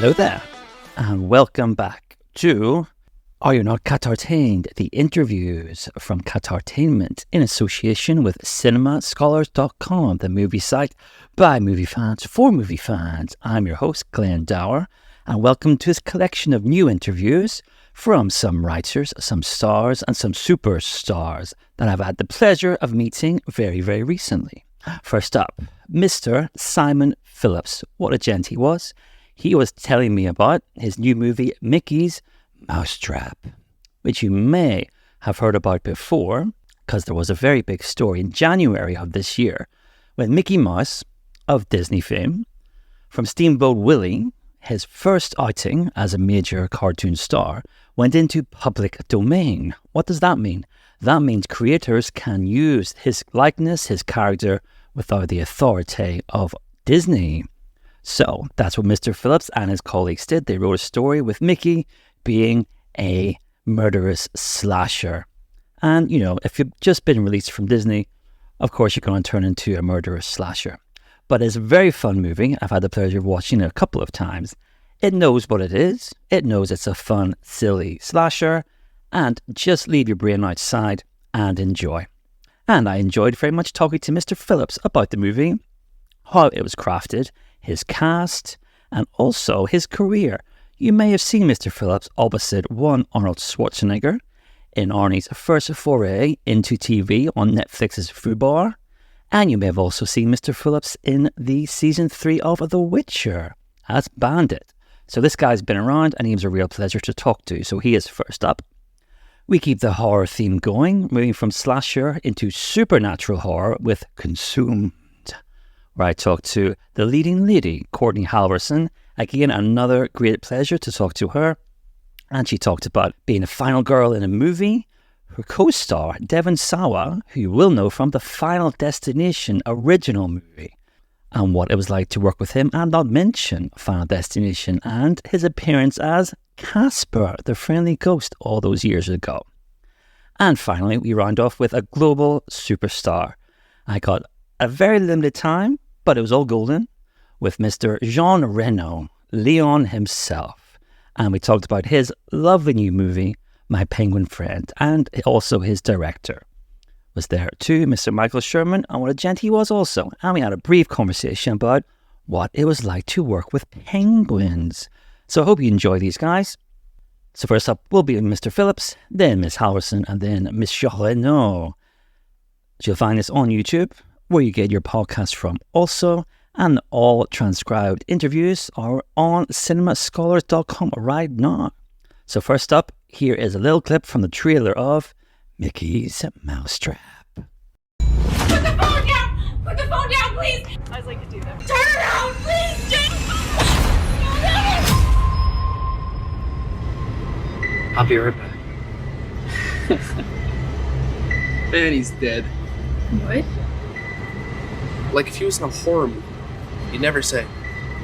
Hello there, and welcome back to Are You Not Qatartained? The interviews from Qatartainment in association with CinemaScholars.com, the movie site by movie fans for movie fans. I'm your host, Glen Dower, and welcome to this collection of new interviews from some writers, some stars, and some superstars that I've had the pleasure of meeting very, very recently. First up, Mr. Simon Phillips. What a gent he was. He was telling me about his new movie, Mickey's Mousetrap, which you may have heard about before, because there was a very big story in January of this year when Mickey Mouse, of Disney fame, from Steamboat Willie, his first outing as a major cartoon star, went into public domain. What does that mean? That means creators can use his likeness, his character, without the authority of Disney. So that's what Mr. Phillips and his colleagues did. They wrote a story with Mickey being a murderous slasher. And, you know, if you've just been released from Disney, of course you're going to turn into a murderous slasher. But it's a very fun movie. I've had the pleasure of watching it a couple of times. It knows what it is. It knows it's a fun, silly slasher. And just leave your brain outside and enjoy. And I enjoyed very much talking to Mr. Phillips about the movie, how it was crafted, his cast, and also his career. You may have seen Mr. Phillips opposite one Arnold Schwarzenegger in Arnie's first foray into TV on Netflix's Fubar. And you may have also seen Mr. Phillips in the season 3 of The Witcher as Bandit. So this guy's been around and he was a real pleasure to talk to. So he is first up. We keep the horror theme going, moving from slasher into supernatural horror with Consumed, where I talked to the leading lady, Courtney Halverson. Again, another great pleasure to talk to her. And she talked about being a final girl in a movie. Her co-star, Devon Sawa, who you will know from the Final Destination original movie, and what it was like to work with him, and not mention Final Destination and his appearance as Casper, the friendly ghost, all those years ago. And finally, we round off with a global superstar. I got a very limited time, but it was all golden, with Mr. Jean Reno, Leon himself. And we talked about his lovely new movie, My Penguin Friend, and also his director was there too, Mr. Michael Sherman, and what a gent he was also. And we had a brief conversation about what it was like to work with penguins. So I hope you enjoy these guys. So first up will be Mr. Phillips, then Miss Halverson, and then Miss Jean Reno. You'll find this on YouTube, where you get your podcast from also, and all transcribed interviews are on CinemaScholars.com right now. So first up, here is a little clip from the trailer of Mickey's Mousetrap. Put the phone down! Put the phone down, please! I always like to do that. Turn around, please, Jake! I'll be right back. And he's dead. What? Like if he was in a horror movie, you'd never say,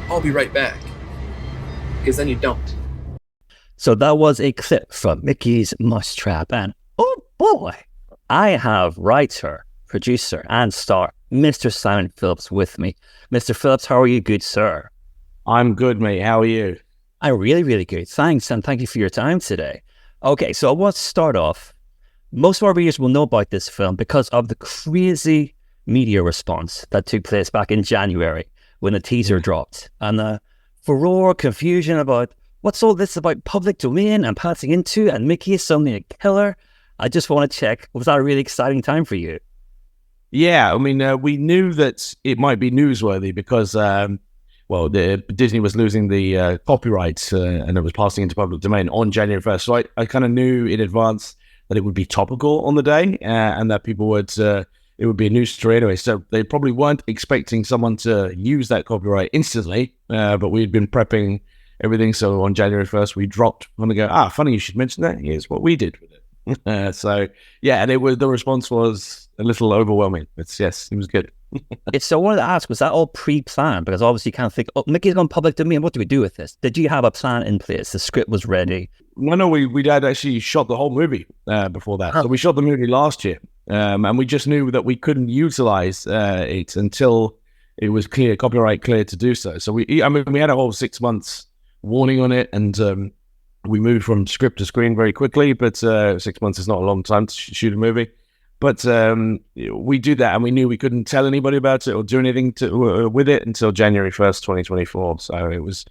I'll be right back. Because then you don't. So that was a clip from Mickey's Mousetrap, and oh boy, I have writer, producer, and star Mr. Simon Phillips with me. Mr. Phillips, how are you, good sir? I'm good, mate. How are you? I'm really, really good. Thanks, and thank you for your time today. Okay, so I want to start off. Most of our readers will know about this film because of the crazy media response that took place back in January when the teaser dropped, and the furore, confusion about what's all this about public domain and passing into, and Mickey is suddenly a killer. I just want to check, was that a really exciting time for you? Yeah, I mean, we knew that it might be newsworthy because, Disney was losing the copyrights and it was passing into public domain on January 1st. So I kind of knew in advance that it would be topical on the day and that people would, it would be a news story anyway. So they probably weren't expecting someone to use that copyright instantly, but we'd been prepping everything. So on January 1st, we dropped and we go, funny you should mention that. Here's what we did with it. So yeah, and the response was a little overwhelming. Yes, it was good. So I wanted to ask, was that all pre-planned? Because obviously you can't think, Mickey's gone public domain, what do we do with this? Did you have a plan in place? The script was ready? No, we had actually shot the whole movie before that. So we shot the movie last year, and we just knew that we couldn't utilize it until it was copyright clear to do so. So we had a whole 6 months warning on it, and we moved from script to screen very quickly. But 6 months is not a long time to shoot a movie. But we do that, and we knew we couldn't tell anybody about it or do anything with it until January 1st, 2024. So it was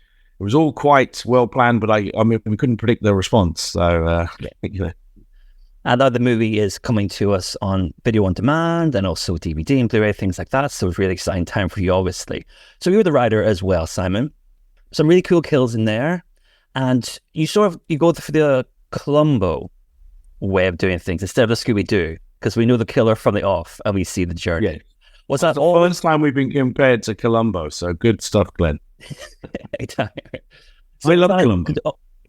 all quite well planned, but I mean, we couldn't predict the response. So, And now the movie is coming to us on video on demand and also DVD and Blu-ray, things like that. So it's really exciting time for you, obviously. So you're the writer as well, Simon. Some really cool kills in there. And you go for the Columbo way of doing things instead of the Scooby-Doo, because we know the killer from the off and we see the journey. Yeah. Was that the all? first time we've been compared to Columbo? So good stuff, Glen. I love Columbo.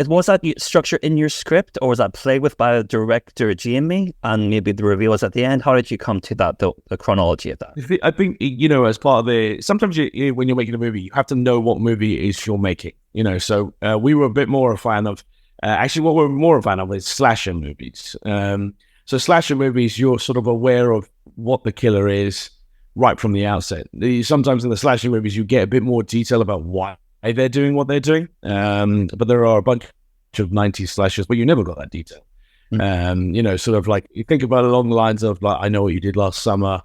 Was that structure in your script, or was that played with by the director Jamie, and maybe the reveal was at the end? How did you come to that, the chronology of that? I think, as part of the... Sometimes when you're making a movie, you have to know what movie it is you're making, So we were a bit more a fan of... actually, what we're more a fan of is slasher movies. So slasher movies, you're sort of aware of what the killer is right from the outset. Sometimes in the slasher movies, you get a bit more detail about why they're doing what they're doing. But there are a bunch of 90s slashers, but you never got that detail. Sort of like, you think about it along the lines of, like, I Know What You Did Last Summer,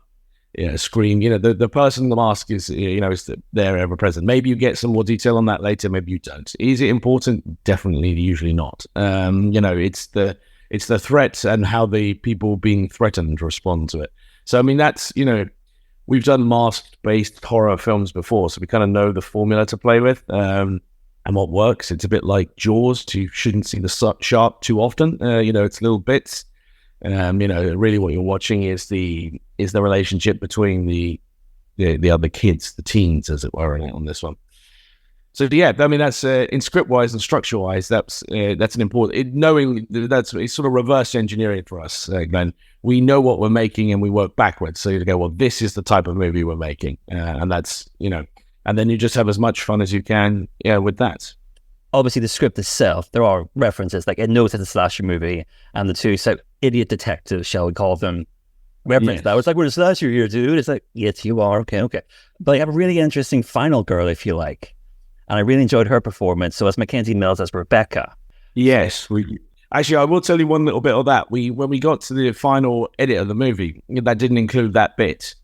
Scream, the person in the mask is, is there ever present. Maybe you get some more detail on that later, maybe you don't. Is it important? Definitely, usually not. It's the threat and how the people being threatened respond to it. So, I mean, that's, we've done mask-based horror films before, so we kind of know the formula to play with and what works. It's a bit like Jaws. You shouldn't see the shark too often. It's little bits. Really what you're watching is the relationship between the other kids, the teens, as it were, on this one. So yeah, I mean, that's in script-wise and structure-wise, that's an important... knowing it's sort of reverse engineering for us, Glenn. We know what we're making and we work backwards. So you go, well, this is the type of movie we're making. And that's, and then you just have as much fun as you can with that. Obviously, the script itself, there are references, like it knows it's a slasher movie, and the two idiot detectives, shall we call them, reference that. It's like, we're a slasher here, dude. It's like, yes, you are. Okay. But you have a really interesting final girl, if you like. And I really enjoyed her performance. So as Mackenzie Mills as Rebecca. Yes. Actually, I will tell you one little bit of that. When we got to the final edit of the movie, that didn't include that bit.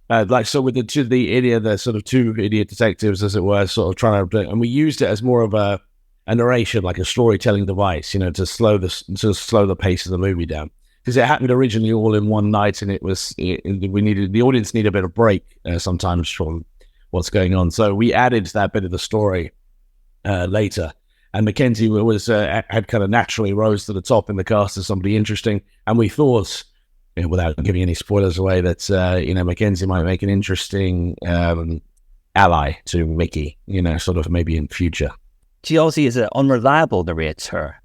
So with the idiot, the sort of two idiot detectives, as it were, sort of trying to... And we used it as more of a narration, like a storytelling device, to slow the pace of the movie down. Because it happened originally all in one night, and the audience needed a bit of break sometimes from what's going on. So we added that bit of the story later. And Mackenzie had kind of naturally rose to the top in the cast as somebody interesting. And we thought, without giving any spoilers away, that Mackenzie might make an interesting ally to Mickey, sort of maybe in future. She also is an unreliable narrator.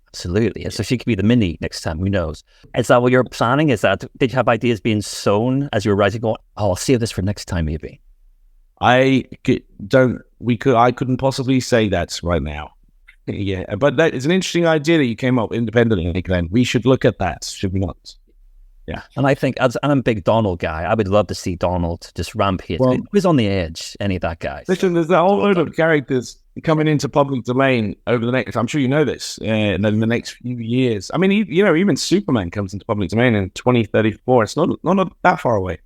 Absolutely. So she could be the Minnie next time, who knows? Is that what you're planning? Did you have ideas being sown as you were writing, going, I'll save this for next time, maybe? I couldn't possibly say that right now. Yeah, but that is an interesting idea that you came up independently, Glenn. We should look at that, should we not? Yeah. And I think, I'm a big Donald guy, I would love to see Donald just rampage. Well, who's on the edge, any of that guy? Listen, there's a whole load of characters coming into public domain over the next, I'm sure you know this, in the next few years. I mean, even Superman comes into public domain in 2034. It's not that far away.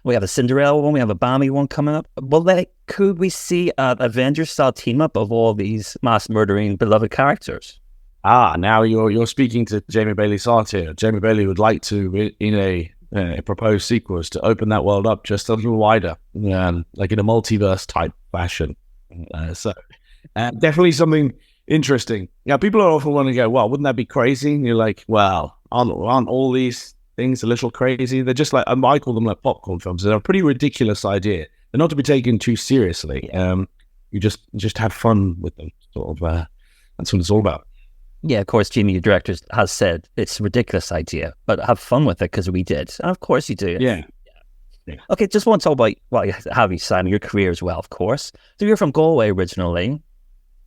We have a Cinderella one, we have a Bambi one coming up. Well, could we see an Avengers-style team-up of all these mass-murdering beloved characters? Now you're speaking to Jamie Bailey's heart here. Jamie Bailey would like to, in a proposed sequels, to open that world up just a little wider, like in a multiverse-type fashion. So definitely something interesting. Yeah, people are often wanting to go, well, wouldn't that be crazy? And you're like, well, aren't all these things a little crazy? They're just like, I call them like popcorn films. They're a pretty ridiculous idea. They're not to be taken too seriously. You just have fun with them. Sort of. That's what it's all about. Yeah, of course, Jamie, your director, has said it's a ridiculous idea, but have fun with it because we did. And of course you do. Yeah. Okay, just want to talk about, have you, Simon, your career as well, of course. So you're from Galway originally.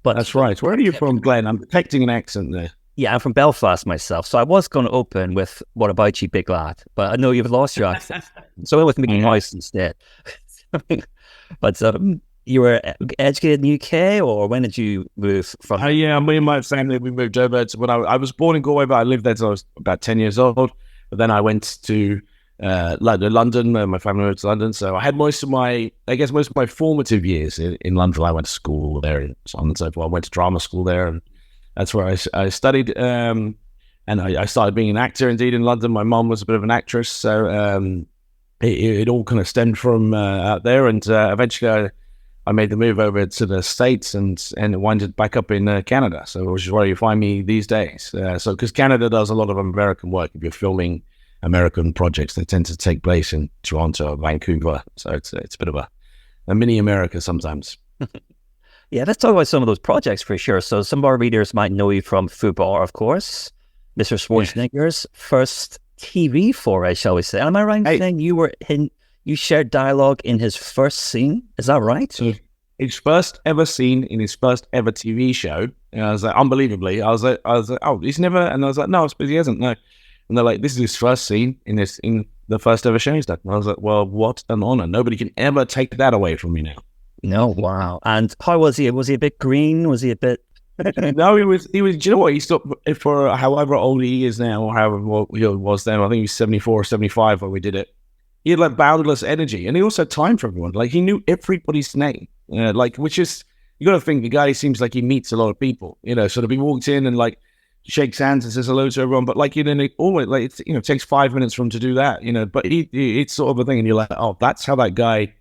But that's right. Where are you from, Glenn? I'm detecting an accent there. Yeah, I'm from Belfast myself. So I was going to open with What About You, Big Lad? But I know you've lost your accent. So I went with Mickey Mouse instead. But you were educated in the UK, or when did you move from? Yeah, me and my family, we moved over to when I was born in Galway, but I lived there till I was about 10 years old. But then I went to London. My family moved to London, so I had most of my formative years in London. I went to school there and so on and so forth. I went to drama school there, and that's where I studied. And I started being an actor indeed in London. My mum was a bit of an actress, so it all kind of stemmed from out there. And eventually I made the move over to the States and winded back up in Canada. So which is where you find me these days. So because Canada does a lot of American work. If you're filming American projects, they tend to take place in Toronto or Vancouver. So it's a bit of a mini America sometimes. Yeah, let's talk about some of those projects for sure. So some of our readers might know you from Fubar, of course, Mr. Schwarzenegger's first TV foray, shall we say. Am I right in saying you shared dialogue in his first scene? Is that right? So his first ever scene in his first ever TV show. And I was like, unbelievably, I was like, oh, he's never. And I was like, no, he hasn't. No. And they're like, this is his first scene in the first ever show he's done. And I was like, well, what an honor! Nobody can ever take that away from me now. No, wow. And how was he? Was he a bit green? Was he a bit? No, he was. Do you know what? He stopped for however old he is now, or however old he was then. I think he was 74 or 75 when we did it. He had like boundless energy, and he also had time for everyone. Like he knew everybody's name. Which is, you got to think the guy seems like he meets a lot of people. Sort of he walked in and like shakes hands and says hello to everyone. But like it always like it takes 5 minutes for him to do that. But it's sort of a thing, and you're like, oh, that's how that guy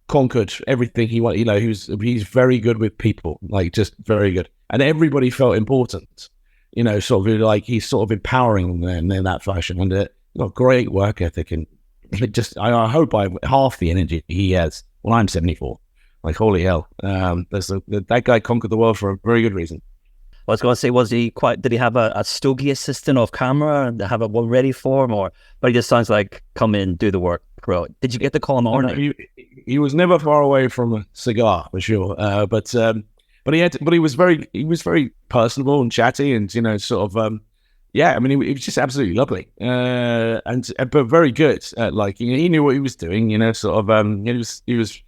conquered everything he wanted. He's very good with people, like just very good, and everybody felt important. Sort of like he's sort of empowering them in that fashion, and great work ethic, and I hope I have half the energy he has. Well, I'm 74. Like holy hell, that guy conquered the world for a very good reason. I was going to say, did he have a stogie assistant off camera and have it one ready for him, but he just sounds like come in, do the work, bro. Did you get to call him on? No, he was never far away from a cigar for sure. But he was very personable and chatty, and sort of he was just absolutely lovely, but very good. He knew what he was doing. He was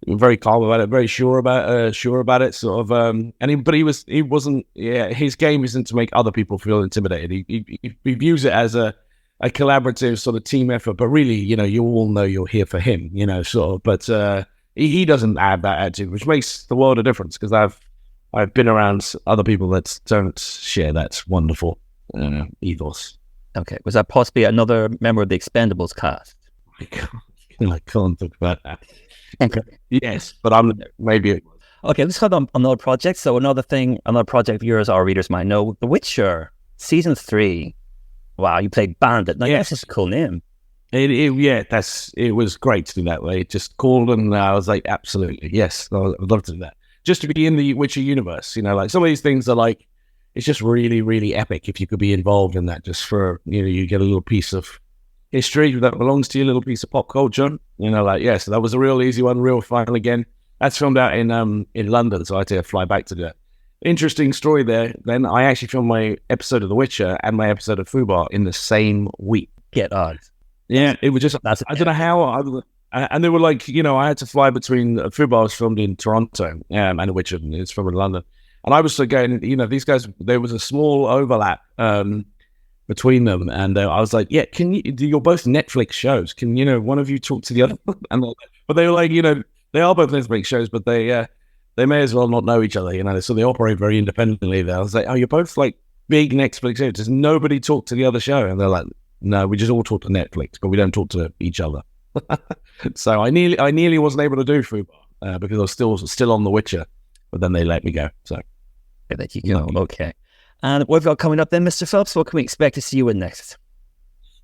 very calm about it, very sure about it, sort of. He wasn't. Yeah, his game isn't to make other people feel intimidated. He views it as a collaborative sort of team effort. But really, you all know you're here for him. Sort of. But he doesn't have that attitude, which makes the world a difference. Because I've been around other people that don't share that wonderful ethos. Okay, was that possibly another member of the Expendables cast? I can't talk about that. Okay. Yes, but I'm maybe. Okay, let's go on another project. So another project of yours our readers might know, The Witcher, Season 3. Wow, you played Bandit. Now, yes, that's a cool name. It was great to do that way. It just called and I was like, absolutely, yes, I'd love to do that. Just to be in the Witcher universe, like some of these things are like, it's just really, really epic if you could be involved in that. Just for you get a little piece of history that belongs to you, a little piece of pop culture. So that was a real easy one, real fun. Again, that's filmed out in London, so I had to fly back to do that. Interesting story there. Then I actually filmed my episode of The Witcher and my episode of Fubar in the same week. Get out. Yeah, it was just, I don't know how, and they were like, I had to fly between, Fubar was filmed in Toronto, and The Witcher is filmed in London. And I was going, these guys, there was a small overlap between them, and I was like, yeah, you're both Netflix shows, can one of you talk to the other? But they were like, they are both Netflix shows, but they may as well not know each other, so they operate very independently there. I was like, oh, you're both like big Netflix shows, does nobody talk to the other show? And they're like, no, we just all talk to Netflix, but we don't talk to each other. So I nearly wasn't able to do Fubar because I was still on The Witcher, but then they let me go. So there you go. Okay. And what have you got coming up then, Mr. Phelps? What can we expect to see you in next?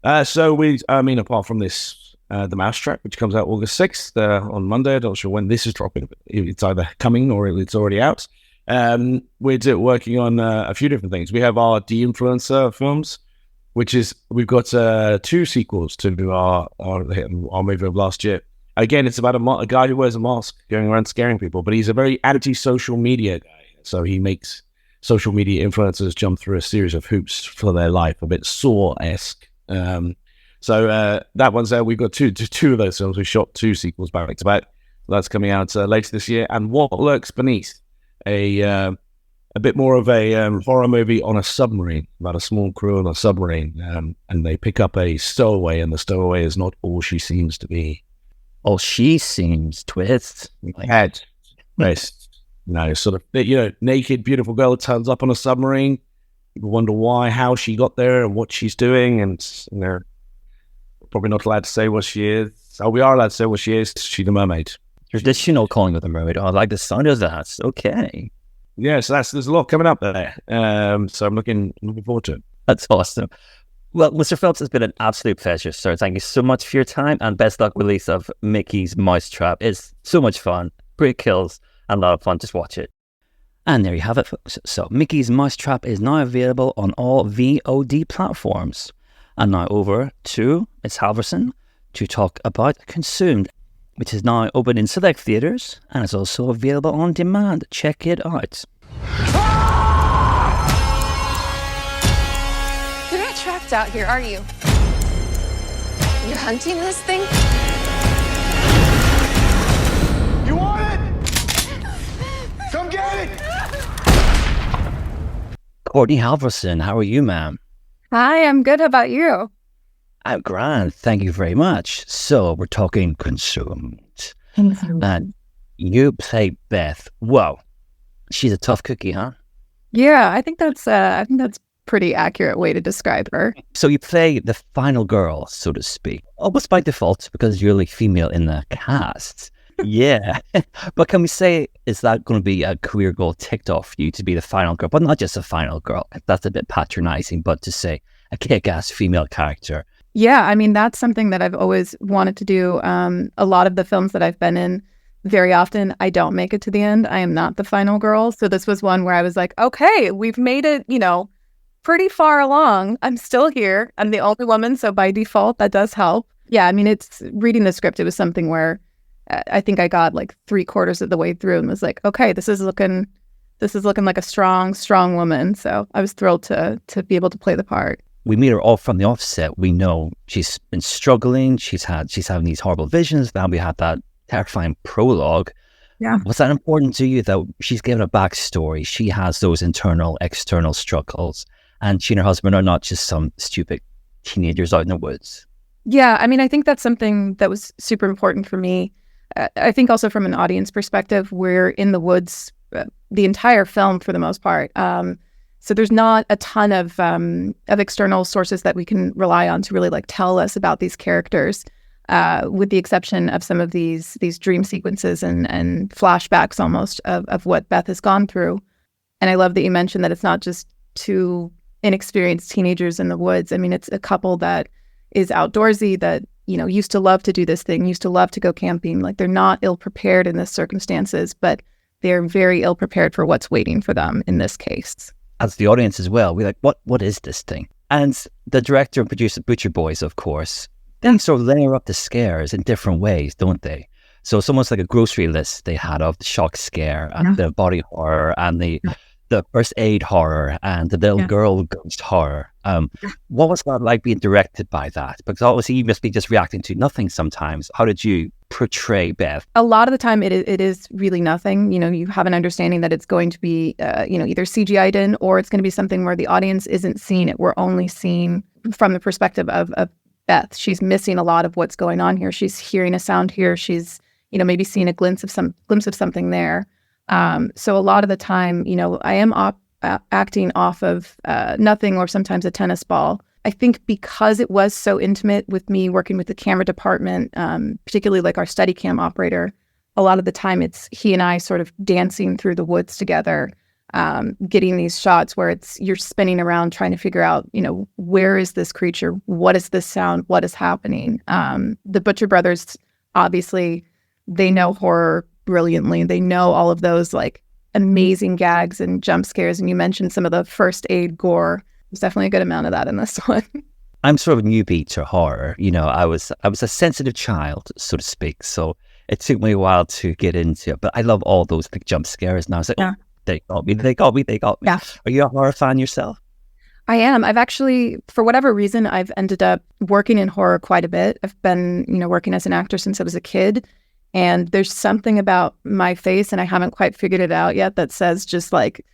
Apart from this, The Mousetrap, which comes out August 6th on Monday. I'm not sure when this is dropping. It's either coming or it's already out. We're working on a few different things. We have our de-influencer films, which is, we've got 2 sequels to our movie of last year. Again, it's about a guy who wears a mask going around scaring people, but he's a very anti-social media guy. So he makes social media influencers jump through a series of hoops for their life, a bit Saw-esque. So that one's there. We've got two of those films. We shot 2 sequels back to back. That's coming out later this year. And What Lurks Beneath, a bit more of a horror movie on a submarine, about a small crew on a submarine. And they pick up a stowaway, and the stowaway is not all she seems to be. All she seems twist. Head. Nice. Sort of, naked, beautiful girl turns up on a submarine. People wonder why, how she got there, and what she's doing. And, probably not allowed to say what she is. Oh, we are allowed to say what she is. She's a mermaid. Traditional calling of the mermaid. Oh, I like the sound of that. Okay. Yeah, so there's a lot coming up there. So I'm looking forward to it. That's awesome. Well, Mr. Phelps, it's been an absolute pleasure, sir. Thank you so much for your time, and best luck release of Mickey's Mousetrap. It's so much fun, great kills, and a lot of fun. Just watch it. And there you have it, folks. So Mickey's Mousetrap is now available on all VOD platforms. And now over to Ms. Halverson to talk about Consumed, which is now open in select theatres and is also available on demand. Check it out. You're not trapped out here, are you? You're hunting this thing? You want it? Come get it! Courtney Halverson, how are you, ma'am? Hi, I'm good. How about you? I'm grand. Thank you very much. So we're talking Consumed. And you play Beth. Whoa. She's a tough cookie, huh? Yeah, I think that's pretty accurate way to describe her. So you play the final girl, so to speak, almost by default because you're the female in the cast. Yeah. But can we say, is that going to be a career goal ticked off for you to be the final girl? But not just a final girl. That's a bit patronizing, but to say a kick-ass female character. Yeah, I mean, that's something that I've always wanted to do. A lot of the films that I've been in, very often I don't make it to the end. I am not the final girl. So this was one where I was like, okay, we've made it, pretty far along. I'm still here. I'm the only woman. So by default, that does help. Yeah, I mean, it's reading the script. It was something where I think I got like 3/4 of the way through and was like, okay, this is looking like a strong woman. So I was thrilled to be able to play the part. We meet her all from the offset. We know she's been struggling. She's having these horrible visions. Now we had that terrifying prologue. Yeah. Was that important to you that she's given a backstory? She has those internal, external struggles, and she and her husband are not just some stupid teenagers out in the woods. Yeah, I mean, I think that's something that was super important for me. I think also from an audience perspective, we're in the woods the entire film for the most part. So there's not a ton of external sources that we can rely on to really like tell us about these characters, with the exception of some of these dream sequences and flashbacks almost of what Beth has gone through. And I love that you mentioned that it's not just two inexperienced teenagers in the woods. I mean, it's a couple that is outdoorsy, that used to love to do this thing, used to love to go camping. Like, they're not ill-prepared in this circumstances, but they're very ill-prepared for what's waiting for them in this case. As the audience as well, we're like, what is this thing? And the director and producer, Butcher Boys, of course, they sort of layer up the scares in different ways, don't they? So it's almost like a grocery list they had of the shock scare and the body horror and the first aid horror and the little girl ghost horror. What was that like being directed by that? Because obviously you must be just reacting to nothing sometimes. How did you portray Beth? A lot of the time it is really nothing. You have an understanding that it's going to be, either CGI'd in, or it's going to be something where the audience isn't seeing it. We're only seeing from the perspective of Beth. She's missing a lot of what's going on here. She's hearing a sound here. She's, maybe seeing a glimpse of something there. So a lot of the time, I am acting off of nothing, or sometimes a tennis ball. I think because it was so intimate with me working with the camera department, particularly like our Steadicam operator, a lot of the time it's he and I sort of dancing through the woods together, getting these shots where you're spinning around trying to figure out, where is this creature? What is this sound? What is happening? The Butcher Brothers, obviously, they know horror brilliantly. They know all of those like amazing gags and jump scares. And you mentioned some of the first aid gore. There's definitely a good amount of that in this one. I'm sort of a newbie to horror. I was a sensitive child, so to speak. So it took me a while to get into it. But I love all those big jump scares. And I was like, oh, they got me. Yeah. Are you a horror fan yourself? I am. I've actually, for whatever reason, I've ended up working in horror quite a bit. I've been, working as an actor since I was a kid. And there's something about my face, and I haven't quite figured it out yet, that says just like,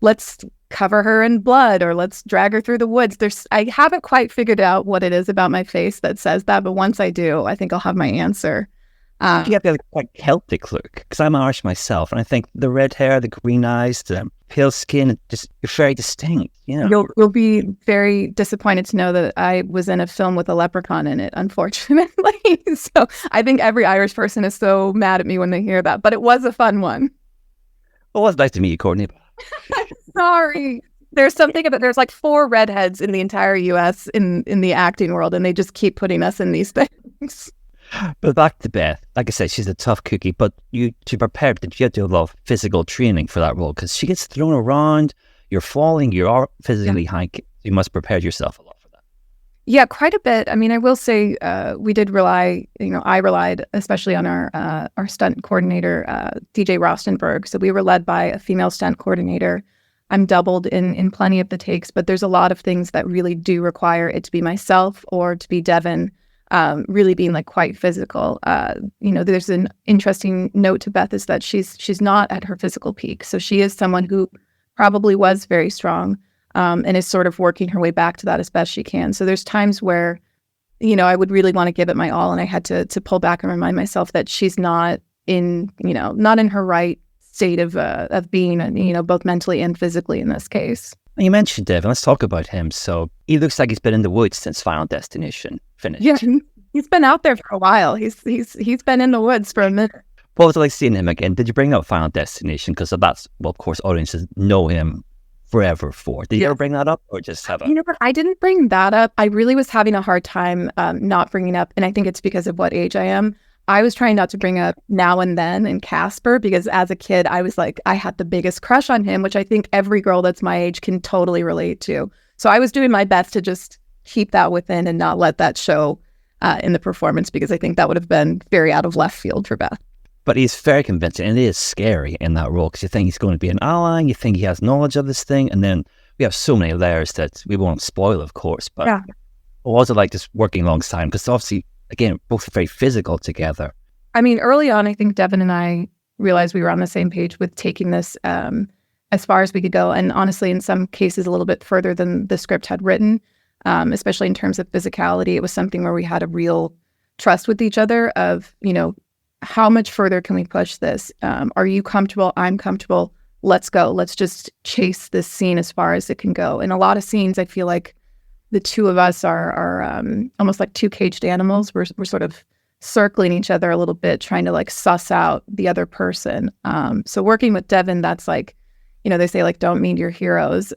let's cover her in blood or let's drag her through the woods. I haven't quite figured out what it is about my face that says that, but once I do, I think I'll have my answer. You have the quite Celtic look, because I'm Irish myself, and I think the red hair, the green eyes, the pale skin, just you're very distinct. You know, You'll be very disappointed to know that I was in a film with a leprechaun in it, unfortunately. So I think every Irish person is so mad at me when they hear that, but it was a fun one. Well, it was nice to meet you, Courtney. Sorry. There's something about, there's like 4 redheads in the entire US in the acting world, and they just keep putting us in these things. But back to Beth. Like I said, she's a tough cookie, but to prepare, did you have to do a lot of physical training for that role? Because she gets thrown around, you're falling, you are physically high. You must prepare yourself a lot for that. Yeah, quite a bit. I mean, I will say we did rely, I relied especially on our stunt coordinator, DJ Rostenberg. So we were led by a female stunt coordinator. I'm doubled in plenty of the takes, but there's a lot of things that really do require it to be myself or to be Devin, really being like quite physical. There's an interesting note to Beth is that she's not at her physical peak. So she is someone who probably was very strong and is sort of working her way back to that as best she can. So there's times where, I would really want to give it my all, and I had to pull back and remind myself that she's not in her right state of being, both mentally and physically in this case. You mentioned Devin. Let's talk about him. So he looks like he's been in the woods since Final Destination finished. Yeah, he's been out there for a while. He's been in the woods for a minute. What was it like seeing him again? Did you bring up Final Destination? Because that's, well, of course, audiences know him forever for. Did you ever bring that up, or just have a... You know what? I didn't bring that up. I really was having a hard time not bringing up, and I think it's because of what age I am. I was trying not to bring up Now and Then and Casper, because as a kid, I was like, I had the biggest crush on him, which I think every girl that's my age can totally relate to. So I was doing my best to just keep that within and not let that show in the performance, because I think that would have been very out of left field for Beth. But he's very convincing, and it is scary in that role, because you think he's going to be an ally, you think he has knowledge of this thing, and then we have so many layers that we won't spoil, of course. But what was it like just working alongside him? Because obviously, again, both very physical together. I mean, early on, I think Devin and I realized we were on the same page with taking this as far as we could go. And honestly, in some cases, a little bit further than the script had written, especially in terms of physicality. It was something where we had a real trust with each other of, how much further can we push this? Are you comfortable? I'm comfortable. Let's go. Let's just chase this scene as far as it can go. In a lot of scenes, I feel like the two of us are almost like two caged animals. We're sort of circling each other a little bit, trying to like suss out the other person. So working with Devin, that's like, they say like, don't meet your heroes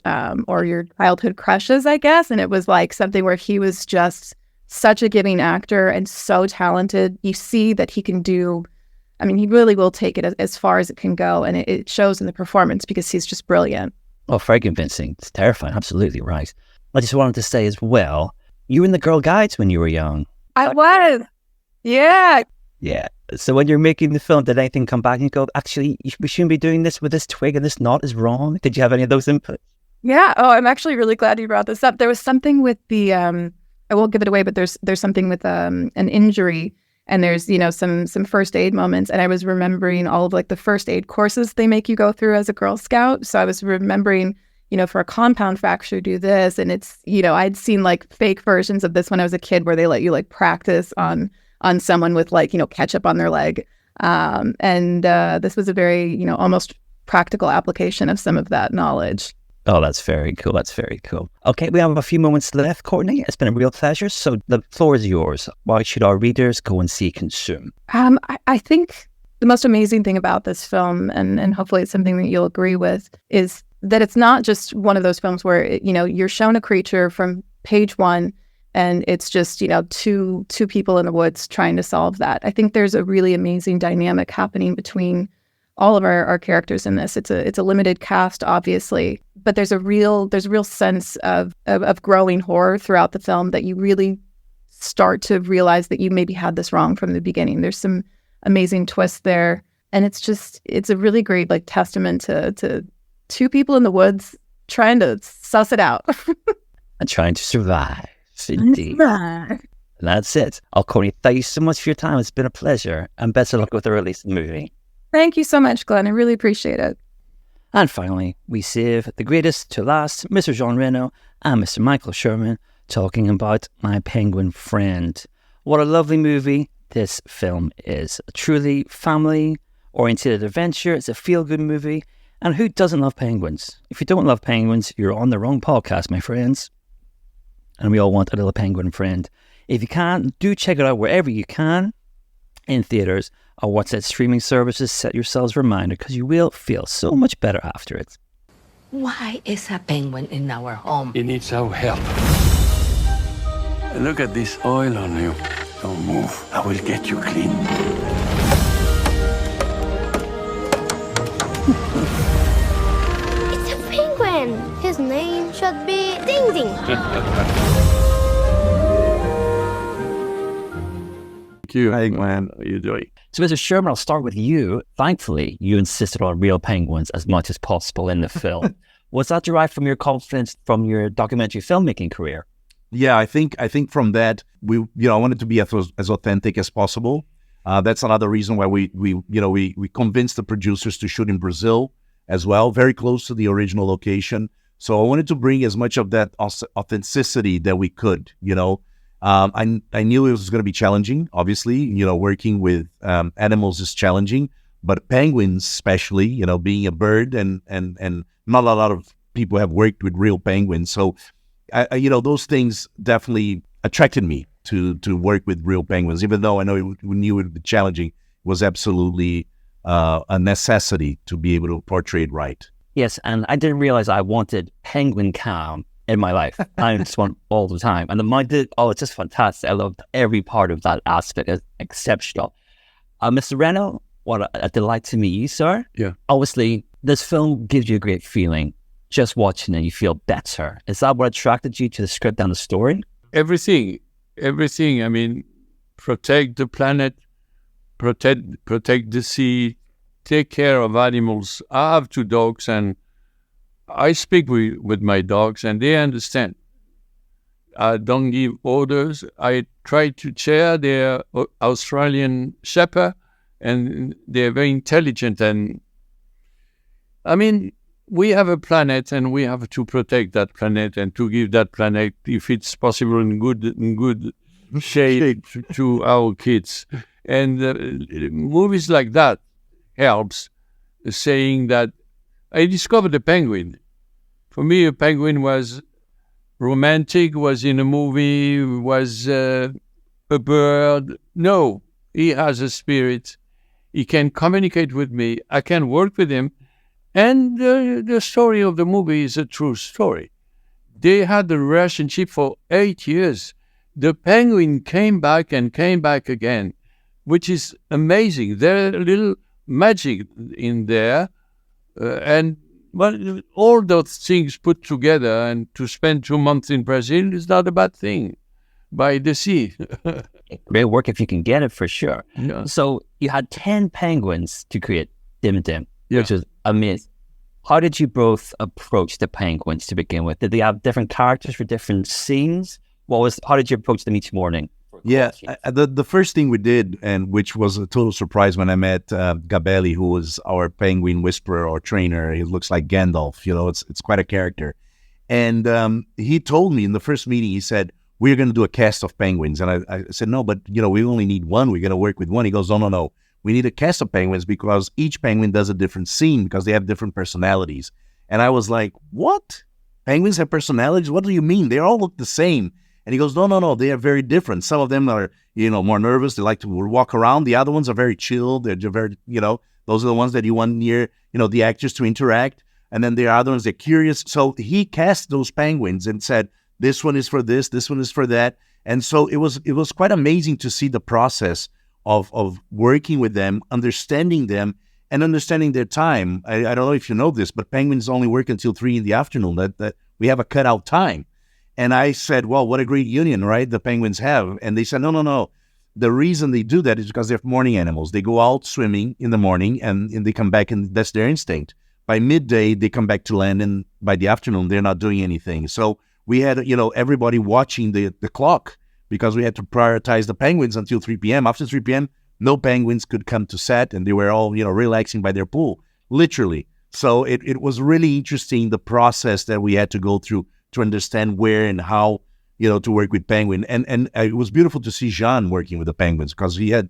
or your childhood crushes, I guess. And it was like something where he was just such a giving actor and so talented. You see that he can do, he really will take it as far as it can go. And it shows in the performance because he's just brilliant. Oh, very convincing. It's terrifying. Absolutely right. I just wanted to say as well, you were in the Girl Guides when you were young. I was. Yeah. Yeah. So when you're making the film, did anything come back and go, actually, we shouldn't be doing this with this twig and this knot is wrong? Did you have any of those inputs? Yeah. Oh, I'm actually really glad you brought this up. There was something with the, I won't give it away, but there's something with an injury, and there's, some first aid moments. And I was remembering all of like the first aid courses they make you go through as a Girl Scout. So I was remembering, for a compound fracture, do this. And it's, I'd seen like fake versions of this when I was a kid where they let you like practice on someone with like, ketchup on their leg. And this was a very, almost practical application of some of that knowledge. Oh, that's very cool. That's very cool. Okay, we have a few moments left, Courtney. It's been a real pleasure. So the floor is yours. Why should our readers go and see Consume? I think the most amazing thing about this film, and hopefully it's something that you'll agree with, is that it's not just one of those films where, you're shown a creature from page one and it's just, two people in the woods trying to solve that. I think there's a really amazing dynamic happening between all of our characters in this. It's a limited cast, obviously, but there's a real sense of growing horror throughout the film that you really start to realize that you maybe had this wrong from the beginning. There's some amazing twists there, and it's a really great like testament to two people in the woods trying to suss it out and trying to survive. Indeed. That's it. Courtney, thank you so much for your time. It's been a pleasure. And best of luck with the release of the movie. Thank you so much, Glenn. I really appreciate it. And finally, we save the greatest to last, Mr. Jean Reno and Mr. Michael Sherman, talking about My Penguin Friend. What a lovely movie this film is. A truly family-oriented adventure. It's a feel-good movie. And who doesn't love penguins? If you don't love penguins, you're on the wrong podcast, my friends. And we all want a little penguin friend. If you can, do check it out wherever you can, in theaters or watch that streaming services. Set yourselves a reminder because you will feel so much better after it. Why is a penguin in our home? He needs our help. Look at this oil on you. Don't move. I will get you clean. It's a penguin. His name should be Ding Ding. Thank you. Hey, Glen. How are you doing? So, Mr. Sherman, I'll start with you. Thankfully, you insisted on real penguins as much as possible in the film. Was that derived from your confidence from your documentary filmmaking career? Yeah, I think from that I wanted to be as authentic as possible. That's another reason why we convinced the producers to shoot in Brazil as well, very close to the original location. So I wanted to bring as much of that authenticity that we could. I knew it was going to be challenging. Obviously, working with animals is challenging, but penguins, especially, being a bird, and not a lot of people have worked with real penguins. So, those things definitely attracted me to work with real penguins. Even though I know we knew it would be challenging, it was absolutely a necessity to be able to portray it right. Yes, and I didn't realize I wanted penguin cam in my life. I just want all the time. And it's just fantastic. I loved every part of that aspect. It's exceptional. Mr. Reno, what a delight to meet you, sir. Yeah. Obviously, this film gives you a great feeling. Just watching it, you feel better. Is that what attracted you to the script and the story? Everything. I mean, protect the planet, protect the sea, take care of animals. I have 2 dogs, and I speak with my dogs, and they understand. I don't give orders. I try to chair their Australian Shepherd, and they're very intelligent. And I mean, we have a planet, and we have to protect that planet and to give that planet, if it's possible, in good shape to our kids. And movies like that helps, saying that I discovered a penguin. For me, a penguin was romantic, was in a movie, was a bird. No, he has a spirit. He can communicate with me. I can work with him. And the story of the movie is a true story. They had a relationship for 8 years. The penguin came back and came back again, which is amazing. There's a little magic in there. But all those things put together, and to spend 2 months in Brazil is not a bad thing, by the sea. Great work if you can get it, for sure. Yeah. So you had 10 penguins to create Dim Dim, Yeah. which is amazing. How did you both approach the penguins to begin with? Did they have different characters for different scenes? How did you approach them each morning? Yeah, the first thing we did, and which was a total surprise when I met Gabelli, who was our penguin whisperer or trainer. He looks like Gandalf, it's quite a character. And he told me in the first meeting, he said, we're going to do a cast of penguins. And I said, no, but we only need one. We're going to work with one. He goes, no. We need a cast of penguins because each penguin does a different scene because they have different personalities. And I was like, what? Penguins have personalities? What do you mean? They all look the same. And he goes, no, they are very different. Some of them are, more nervous. They like to walk around. The other ones are very chill. They're very, those are the ones that you want near, the actors to interact. And then there are other ones that are curious. So he cast those penguins and said, this one is for this one is for that. And so it was quite amazing to see the process of working with them, understanding them, and understanding their time. I don't know if you know this, but penguins only work until 3 p.m. That we have a cutout time. And I said, well, what a great union, right? The penguins have. And they said, no. The reason they do that is because they're morning animals. They go out swimming in the morning and they come back, and that's their instinct. By midday, they come back to land, and by the afternoon, they're not doing anything. So we had, everybody watching the clock because we had to prioritize the penguins until 3 p.m. After 3 p.m., no penguins could come to set, and they were all, relaxing by their pool, literally. So it was really interesting, the process that we had to go through to understand where and how, to work with penguin. And it was beautiful to see Jean working with the penguins, because he had,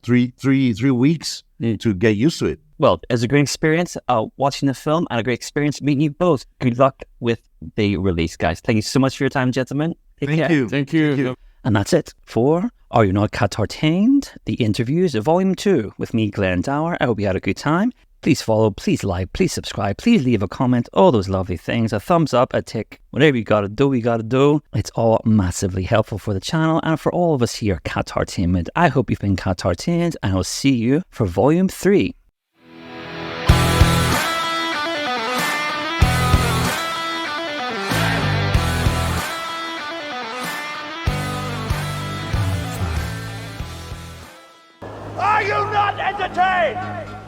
3 weeks to get used to it. Well, it was a great experience watching the film, and a great experience meeting you both. Good luck with the release, guys. Thank you so much for your time, gentlemen. Thank you. Thank you. And that's it for Are You Not Qatartained? The Interviews, Volume 2 with me, Glen Dower. I hope you had a good time. Please follow, please like, please subscribe, please leave a comment, all those lovely things, a thumbs up, a tick, whatever you gotta do. It's all massively helpful for the channel and for all of us here at Qatartainment. I hope you've been Qatartained, and I'll see you for Volume 3. Are you not entertained?